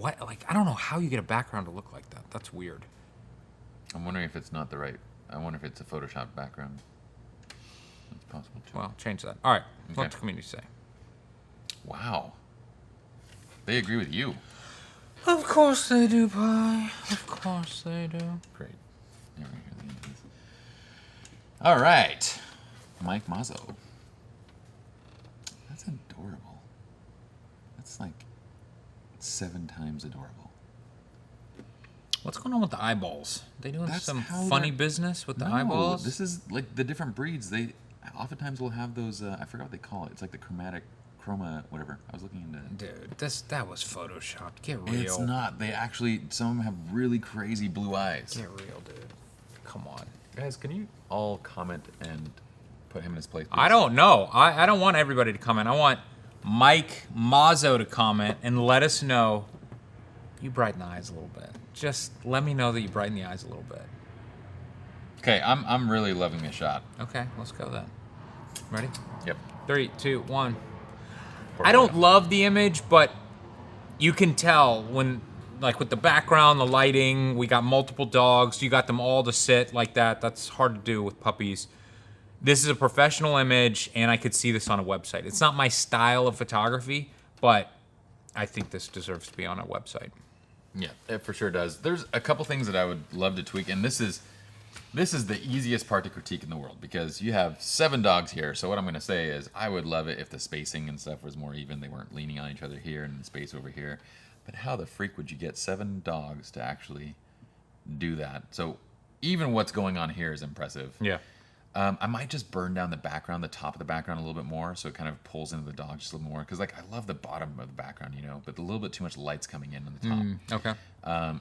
I don't know how you get a background to look like that. That's weird. I'm wondering if it's not the right. I wonder if it's a Photoshop background. That's possible too. Well, change that. All right, Okay. what the community say? Wow. They agree with you. Of course they do, Pye. Of course they do. Great. There we go. All right. Mike Mazzo. That's adorable. That's like 7 times adorable. What's going on with the eyeballs? They doing That's some how funny they're- business with the No, eyeballs? This is like the different breeds. They oftentimes will have those. I forgot what they call it. It's like the chroma, whatever. I was looking into. Dude, that was photoshopped. Get real. It's not. They actually, some of them have really crazy blue eyes. Get real, dude. Come on. Guys, can you all comment and put him in his place? Please? I don't know. I don't want everybody to comment. I want Mike Mazzo to comment and let us know you brighten the eyes a little bit. Just let me know that you brighten the eyes a little bit. Okay, I'm really loving this shot. Okay, let's go then. Ready? Yep. 3, 2, 1. I don't love the image, but you can tell when, like with the background, the lighting, we got multiple dogs, you got them all to sit like that. That's hard to do with puppies. This is a professional image, and I could see this on a website. It's not my style of photography, but I think this deserves to be on a website. Yeah, it for sure does. There's a couple things that I would love to tweak, and this is the easiest part to critique in the world because you have 7 dogs here. So what I'm going to say is I would love it if the spacing and stuff was more even. They weren't leaning on each other here and the space over here. But how the freak would you get 7 dogs to actually do that? So even what's going on here is impressive. Yeah. I might just burn down the background, the top of the background a little bit more, so it kind of pulls into the dog just a little more. Because like I love the bottom of the background, but a little bit too much light's coming in on the top. Okay.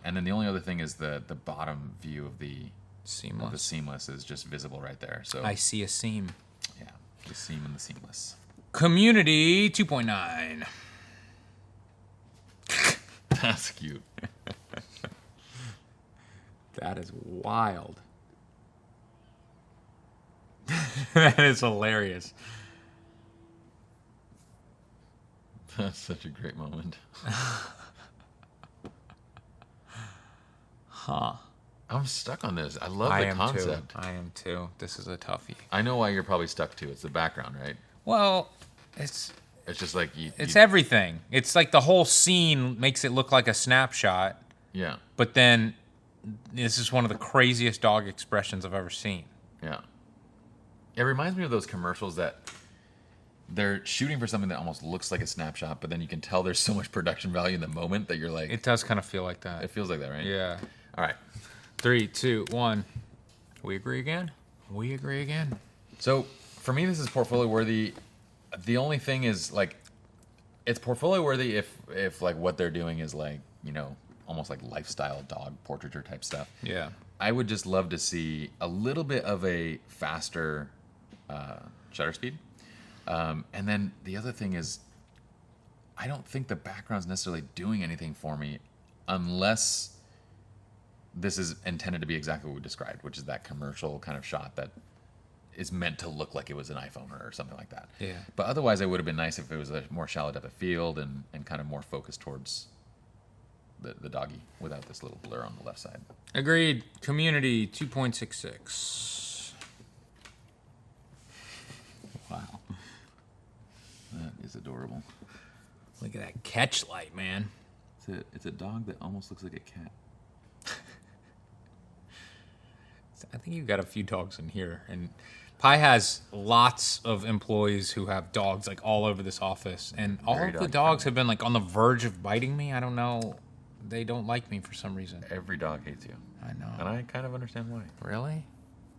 And then the only other thing is the bottom view of the Seamless. seamless is just visible right there. So I see a seam. yeah, the seam and the seamless. Community 2.9. That's cute. That is wild. That is hilarious. That's such a great moment. Huh. I'm stuck on this. I love the concept. I am too. This is a toughie. I know why you're probably stuck too. It's the background, right? Well, it's just like it's everything. It's like the whole scene makes it look like a snapshot. Yeah. But then this is one of the craziest dog expressions I've ever seen. Yeah. It reminds me of those commercials that they're shooting for something that almost looks like a snapshot, but then you can tell there's so much production value in the moment that you're like... It does kind of feel like that. It feels like that, right? Yeah. All right. 3, 2, 1. We agree again? We agree again. So, for me, this is portfolio worthy. The only thing is, like, it's portfolio worthy if like, what they're doing is, like, you know, almost like lifestyle dog portraiture type stuff. Yeah. I would just love to see a little bit of a faster shutter speed. And then the other thing is, I don't think the background's necessarily doing anything for me unless this is intended to be exactly what we described, which is that commercial kind of shot that is meant to look like it was an iPhone or something like that. Yeah. But otherwise, it would have been nice if it was a more shallow depth of field and kind of more focused towards the doggy without this little blur on the left side. Agreed. Community 2.66. Wow. That is adorable. Look at that catch light, man. It's a dog that almost looks like a cat. I think you've got a few dogs in here. And Pye has lots of employees who have dogs like all over this office. And all of the dogs have been like on the verge of biting me. I don't know. They don't like me for some reason. Every dog hates you. I know. And I kind of understand why. Really?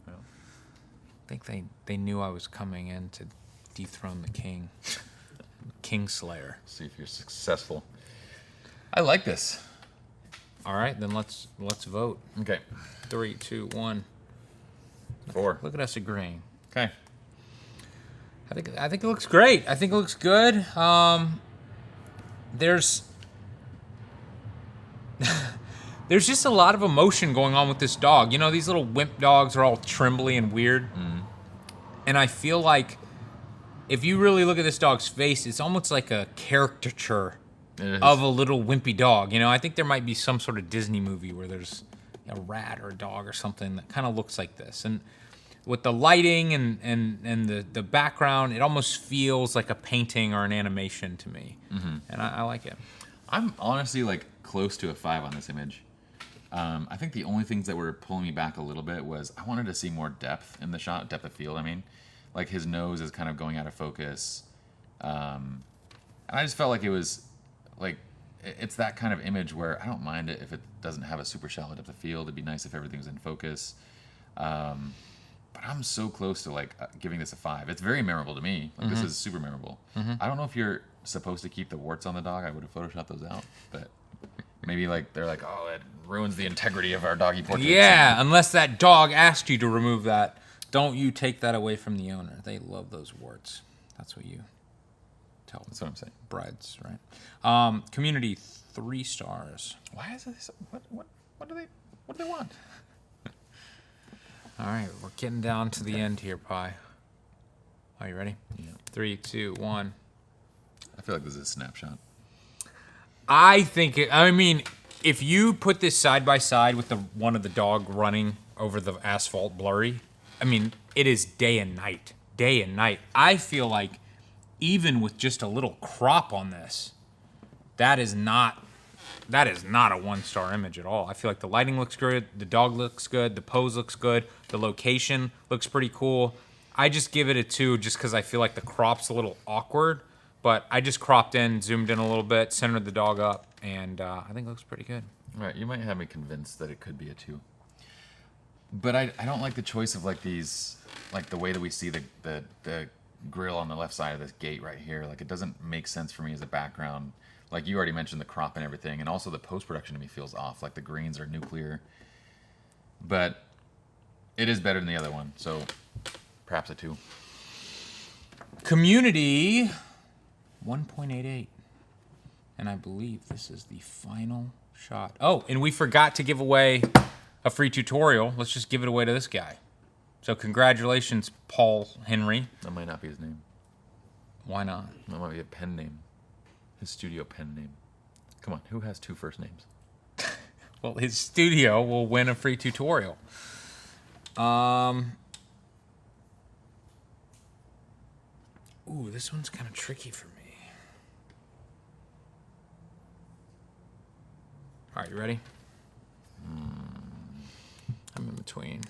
Well, I think they knew I was coming in to dethrone the king. Kingslayer. see if you're successful. I like this. All right, then let's vote. Okay. 3, 2, 1. 4. Look at us agreeing. Okay. I think it looks great. I think it looks good. There's just a lot of emotion going on with this dog. You know, these little wimp dogs are all trembly and weird. And I feel like if you really look at this dog's face, it's almost like a caricature of a little wimpy dog. You know, I think there might be some sort of Disney movie where there's a rat or a dog or something that kind of looks like this. And with the lighting and the background, it almost feels like a painting or an animation to me. And I like it. I'm honestly like close to a 5 on this image. I think the only things that were pulling me back a little bit was I wanted to see more depth in the shot, depth of field, I mean. Like his nose is kind of going out of focus. And I just felt like it was like, it's that kind of image where I don't mind it if it doesn't have a super shallow depth of field. It'd be nice if everything was in focus. But I'm so close to like giving this a 5. It's very memorable to me. Like this is super memorable. I don't know if you're supposed to keep the warts on the dog. I would have photoshopped those out, but maybe like they're like, oh, it ruins the integrity of our doggy portrait. Yeah, unless that dog asked you to remove that. Don't you take that away from the owner. They love those warts. That's what you tell them. That's what I'm saying. Brides, right? Community 3 stars. Why is this? What do they want? All right, we're getting down to the end here, Pye. Are you ready? Yeah. 3, 2, 1. I feel like this is a snapshot. I mean, if you put this side by side with the one of the dog running over the asphalt blurry, I mean, it is day and night. Day and night. I feel like even with just a little crop on this, that is not a 1-star image at all. I feel like the lighting looks good, the dog looks good, the pose looks good, the location looks pretty cool. I just give it a 2 just because I feel like the crop's a little awkward, but I just cropped in, zoomed in a little bit, centered the dog up, and I think it looks pretty good. All right, you might have me convinced that it could be a 2. But I don't like the choice of like these, like the way that we see the grill on the left side of this gate right here. Like it doesn't make sense for me as a background. Like you already mentioned the crop and everything, and also the post-production to me feels off. Like the greens are nuclear. But it is better than the other one, so perhaps a 2. Community 1.88. And I believe this is the final shot. Oh, and we forgot to give away a free tutorial. Let's just give it away to this guy. So congratulations, Paul Henry. That might not be his name. Why not? That might be a pen name. His studio pen name. Come on, who has 2 first names? Well, his studio will win a free tutorial. Ooh, this one's kind of tricky for me. All right, you ready? I'm in between.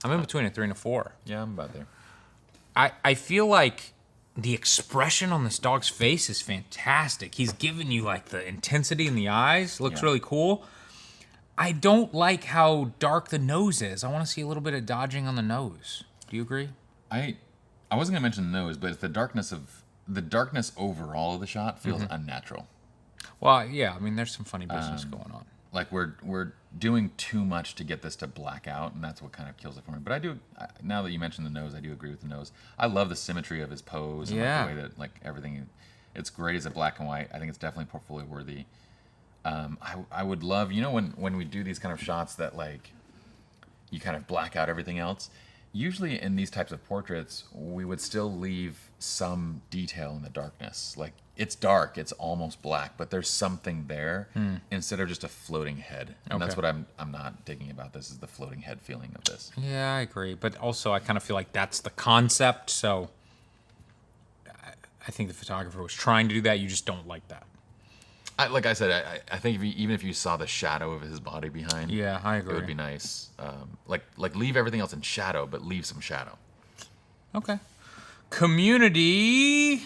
I'm in between a 3 and a 4. Yeah, I'm about there. I feel like the expression on this dog's face is fantastic. He's giving you like the intensity in the eyes. Looks really cool. I don't like how dark the nose is. I want to see a little bit of dodging on the nose. Do you agree? I wasn't gonna mention the nose, but it's the darkness overall of the shot feels unnatural. Well, yeah. I mean, there's some funny business going on. Like we're doing too much to get this to black out, and that's what kind of kills it for me. But now that you mentioned the nose, I do agree with the nose. I love the symmetry of his pose and like the way that like everything. It's great as a black and white. I think it's definitely portfolio worthy. I would love, when we do these kind of shots that like you kind of black out everything else. Usually in these types of portraits, we would still leave some detail in the darkness. Like it's dark, it's almost black, but there's something there instead of just a floating head. And that's what I'm not digging about this, is the floating head feeling of this. Yeah, I agree. But also I kind of feel like that's the concept. So I think the photographer was trying to do that. You just don't like that. Like I said, I think even if you saw the shadow of his body behind, yeah, I agree. It would be nice. Like leave everything else in shadow, but leave some shadow. Okay. Community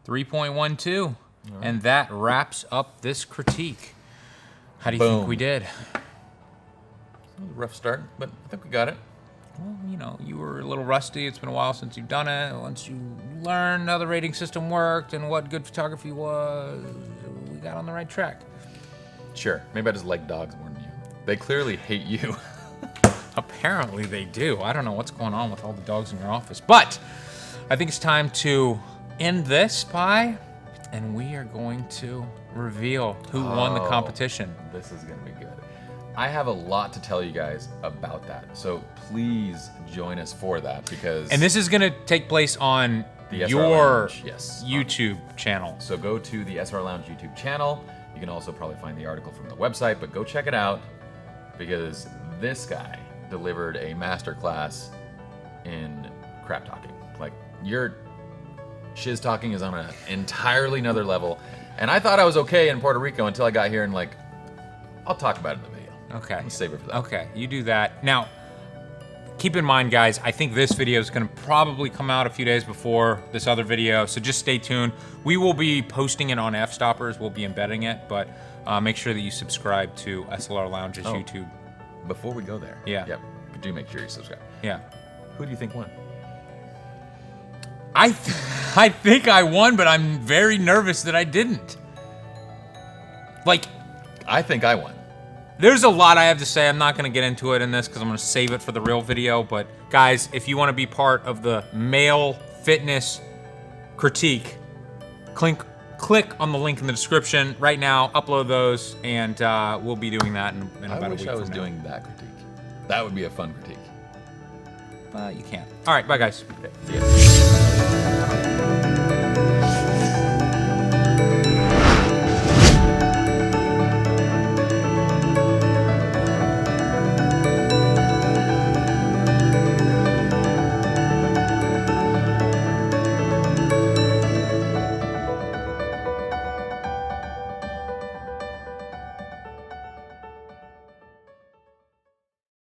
3.12. Right. And that wraps up this critique. How do you think we did? It was a rough start, but I think we got it. Well, you were a little rusty. It's been a while since you've done it. Once you learned how the rating system worked and what good photography was, we got on the right track. Sure. Maybe I just like dogs more than you. They clearly hate you. Apparently they do. I don't know what's going on with all the dogs in your office. But I think it's time to end this, Pye, and we are going to reveal who won the competition. This is going to be good. I have a lot to tell you guys about that. So please join us for that, because... And this is going to take place on the SLR your Lounge, yes, YouTube channel. So go to the SLR Lounge YouTube channel. You can also probably find the article from the website, but go check it out, because this guy delivered a masterclass in crap talking. Like, your shiz talking is on an entirely another level. And I thought I was okay in Puerto Rico until I got here, and like, I'll talk about it in the video. Okay. Let's save it for that. Okay, you do that. Now, keep in mind, guys, I think this video is going to probably come out a few days before this other video, so just stay tuned. We will be posting it on Fstoppers. We'll be embedding it, but make sure that you subscribe to SLR Lounge's YouTube. Before we go there. Yeah. Yep. Do make sure you subscribe. Yeah. Who do you think won? I think I won, but I'm very nervous that I didn't. Like, I think I won. There's a lot I have to say. I'm not going to get into it in this because I'm going to save it for the real video. But guys, if you want to be part of the male fitness critique, click on the link in the description right now. Upload those, and we'll be doing that in about a week. I wish I was doing that critique. That would be a fun critique. But you can't. All right, bye guys. Okay, see ya.